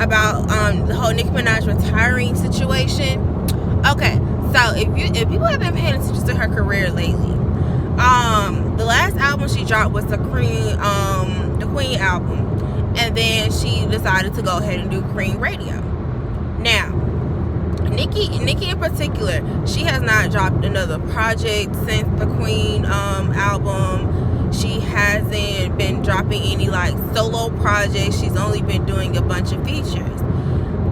about the whole Nicki Minaj retiring situation. Okay, so if people have been paying attention to her career lately, the last album she dropped was the Queen album, and then she decided to go ahead and do Queen Radio. Now, Nicki in particular, she has not dropped another project since the Queen album. She hasn't been dropping any like solo projects. She's only been doing a bunch of features.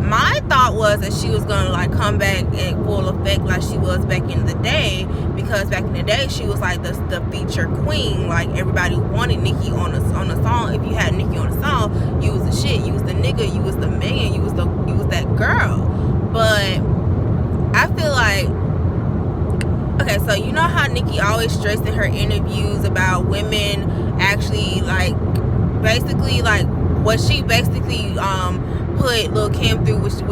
My thought was that she was gonna like come back in full effect like she was back in the day, because back in the day she was like the feature queen. Like everybody wanted Nicki on a song. If you had Nicki on a song, you was the shit. You was the nigga. You was the man. You was that girl. But I feel like, okay, so you know how Nicki always stressed in her interviews about women actually like basically like what she basically put Lil Kim through, which is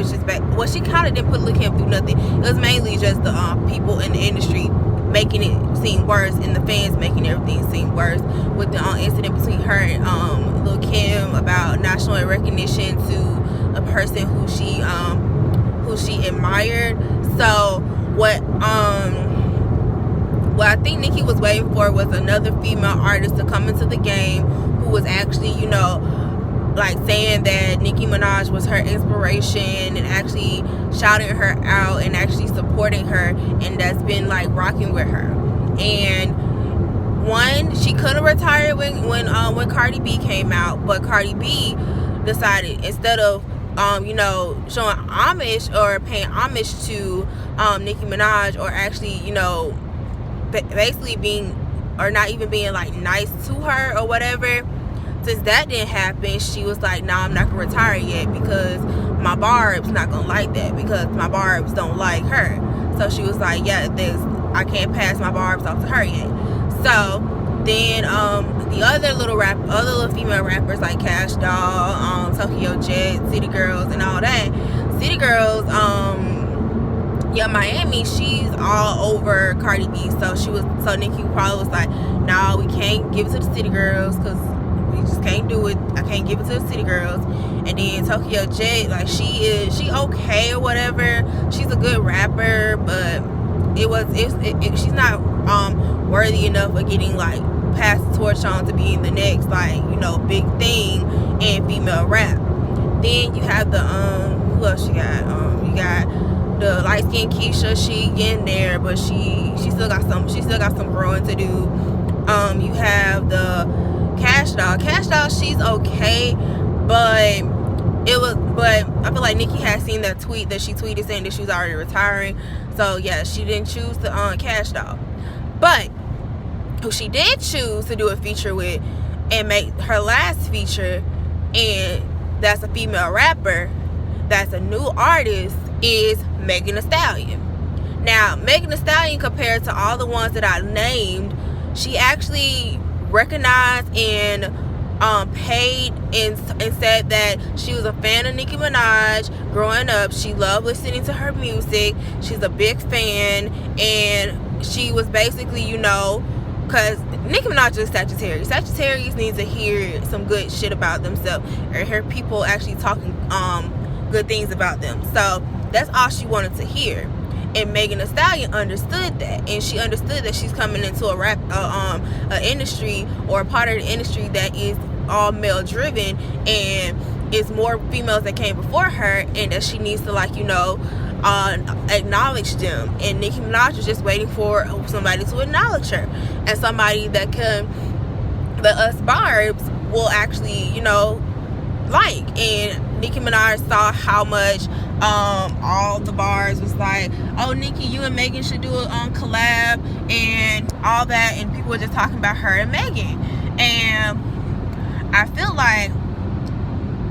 well, she kind of didn't put Lil Kim through nothing. It was mainly just the people in the industry making it seem worse, and the fans making everything seem worse, with the incident between her and Lil Kim about not showing recognition to a person who she admired. So what I think Nicki was waiting for was another female artist to come into the game who was actually, you know, like saying that Nicki Minaj was her inspiration and actually shouting her out and actually supporting her, and that's been like rocking with her. And one, she could have retired when Cardi B came out, but Cardi B decided, instead of you know, showing homage or paying homage to Nicki Minaj, or actually, you know, basically being, or not even being like nice to her or whatever, since that didn't happen, she was like, nah, I'm not gonna retire yet, because my barbs not gonna like that, because my barbs don't like her. So she was like, yeah, I can't pass my barbs off to her yet. So then the other little female rappers like Cash Doll, Tokyo Jet, City Girls, and all that. City Girls, yeah, Miami, she's all over Cardi B. So Nicki probably was like, nah, we can't give it to the City Girls, because we just can't do it. I can't give it to the City Girls. And then Tokyo Jet, like she okay or whatever. She's a good rapper, but she's not worthy enough of getting like passed the torch on to being the next, like, you know, big thing in female rap. Then you have the who else you got? You got the light skinned Keisha. She getting there, but she still got some growing to do. You have the Cash Doll, she's okay, but I feel like Nicki had seen that tweet that she tweeted saying that she was already retiring. So yeah, she didn't choose the Cash Doll. But who she did choose to do a feature with and make her last feature, and that's a female rapper, that's a new artist, is Megan Thee Stallion. Now, Megan Thee Stallion, compared to all the ones that I named, she actually recognized and paid and said that she was a fan of Nicki Minaj growing up. She loved listening to her music. She's a big fan, and she was basically, you know, because Nicki Minaj is Sagittarius. Sagittarius needs to hear some good shit about themselves, or hear people actually talking good things about them. So that's all she wanted to hear. And Megan Thee Stallion understood that, and she understood that she's coming into a rap industry, or a part of the industry that is all male driven, and it's more females that came before her, and that she needs to, like, you know, acknowledge them. And Nicki Minaj was just waiting for somebody to acknowledge her, and somebody that us barbs will actually, you know, like. And Nicki Minaj saw how much all the bars was like, oh, Nicki, you and Megan should do a collab and all that, and people were just talking about her and Megan. And I feel like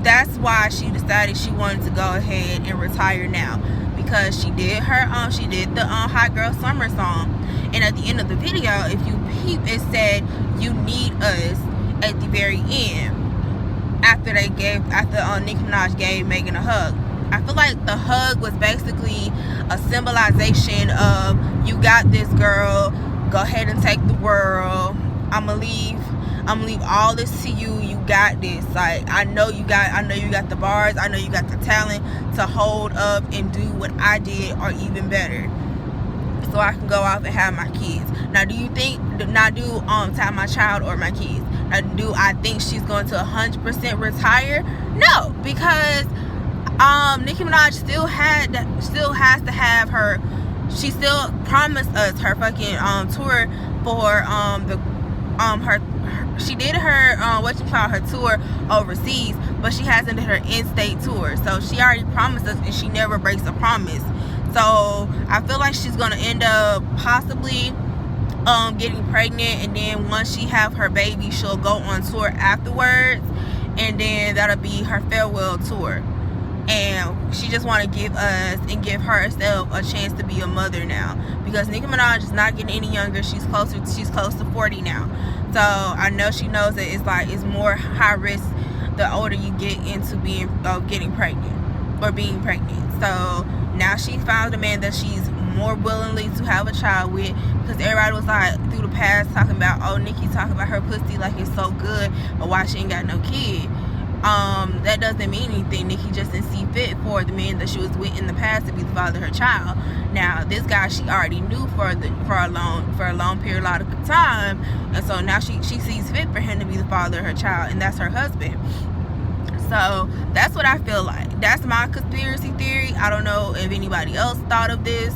that's why she decided she wanted to go ahead and retire now, because she did the Hot Girl Summer song, and at the end of the video, if you peep, it said "You Need Us" at the very end, after Nicki Minaj gave Megan a hug. I feel like the hug was basically a symbolization of, you got this, girl, go ahead and take the world, I'ma leave I'm gonna leave all this to you. You got this. Like, I know you got the bars. I know you got the talent to hold up and do what I did, or even better, so I can go off and have my kids. Now, do have my child or my kids? Now, do I think she's going to 100% retire? No, because Nicki Minaj still has to have her. She still promised us her fucking tour for she did her her tour overseas, but she hasn't did her in-state tour. So she already promised us, and she never breaks a promise. So I feel like she's gonna end up possibly getting pregnant, and then once she have her baby, she'll go on tour afterwards, and then that'll be her farewell tour. And she just want to give us and give herself a chance to be a mother now, because Nicki Minaj is not getting any younger. She's close to 40 now. So I know she knows that it's more high risk the older you get into getting pregnant or being pregnant. So now she found a man that she's more willingly to have a child with, because everybody was like through the past talking about, oh, Nicki talking about her pussy like it's so good, but why she ain't got no kid. That doesn't mean anything. Nicki just didn't see fit for the man that she was with in the past to be the father of her child. Now this guy she already knew for a long period of time, and so now she sees fit for him to be the father of her child, and that's her husband. So that's what I feel like. That's my conspiracy theory. I don't know if anybody else thought of this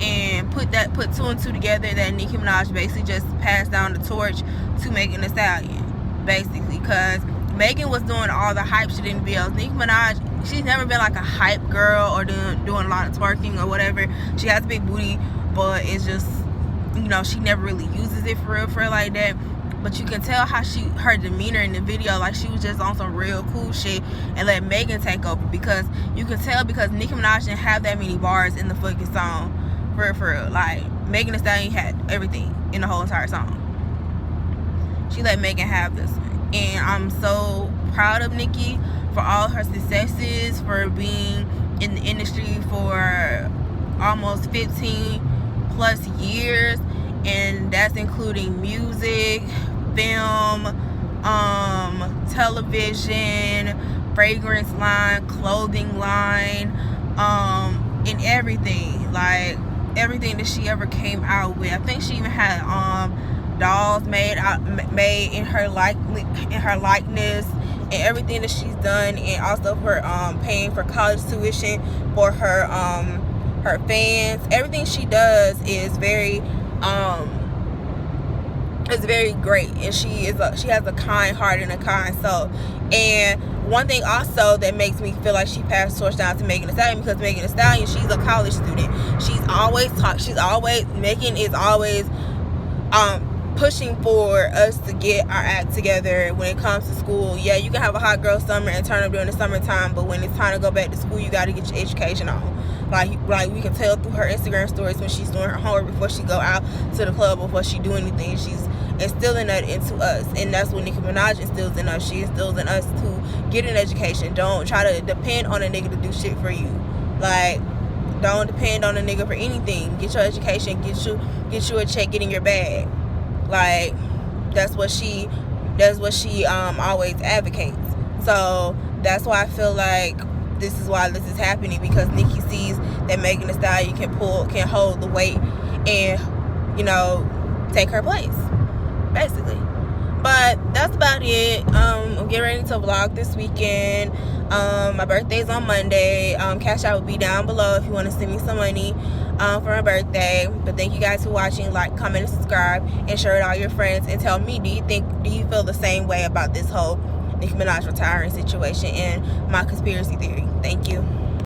and put two and two together, that Nicki Minaj basically just passed down the torch to Megan Thee Stallion, basically, because Megan was doing all the hype shit in the videos. Nicki Minaj, she's never been like a hype girl or doing a lot of twerking or whatever. She has a big booty, but it's just, she never really uses it for real like that. But you can tell how her demeanor in the video, like she was just on some real cool shit, and let Megan take over, because you can tell, because Nicki Minaj didn't have that many bars in the fucking song. For real. Like, Megan Thee Stallion had everything in the whole entire song. She let Megan have this one. And I'm so proud of Nicki for all her successes, for being in the industry for almost 15 plus years, and that's including music, film, television, fragrance line, clothing line, and everything. Like, everything that she ever came out with. I think she even had dolls made in her likeness, and everything that she's done, and also for paying for college tuition for her fans. Everything she does is very great, and she has a kind heart and a kind soul. And one thing also that makes me feel like she passed the torch down to Megan Thee Stallion, because Megan Thee Stallion, she's a college student. Megan is always pushing for us to get our act together when it comes to school. Yeah, you can have a hot girl summer and turn up during the summertime, but when it's time to go back to school, you got to get your education on. Like we can tell through her Instagram stories when she's doing her homework before she go out to the club, before she do anything, she's instilling that into us. And that's what Nicki Minaj instills in us. She instills in us to get an education. Don't try to depend on a nigga to do shit for you. Like, don't depend on a nigga for anything. Get your education, get you a check, get in your bag. Like, that's what she always advocates. So that's why I feel like this is why this is happening, because Nicki sees that Megan Thee Stallion can hold the weight and take her place, basically. But that's about it. I'm getting ready to vlog this weekend. My birthday's on Monday. Cash App will be down below if you want to send me some money for my birthday. But thank you guys for watching. Like, comment, and subscribe, and share it with all your friends. And tell me, do you feel the same way about this whole Nicki Minaj retiring situation and my conspiracy theory? Thank you.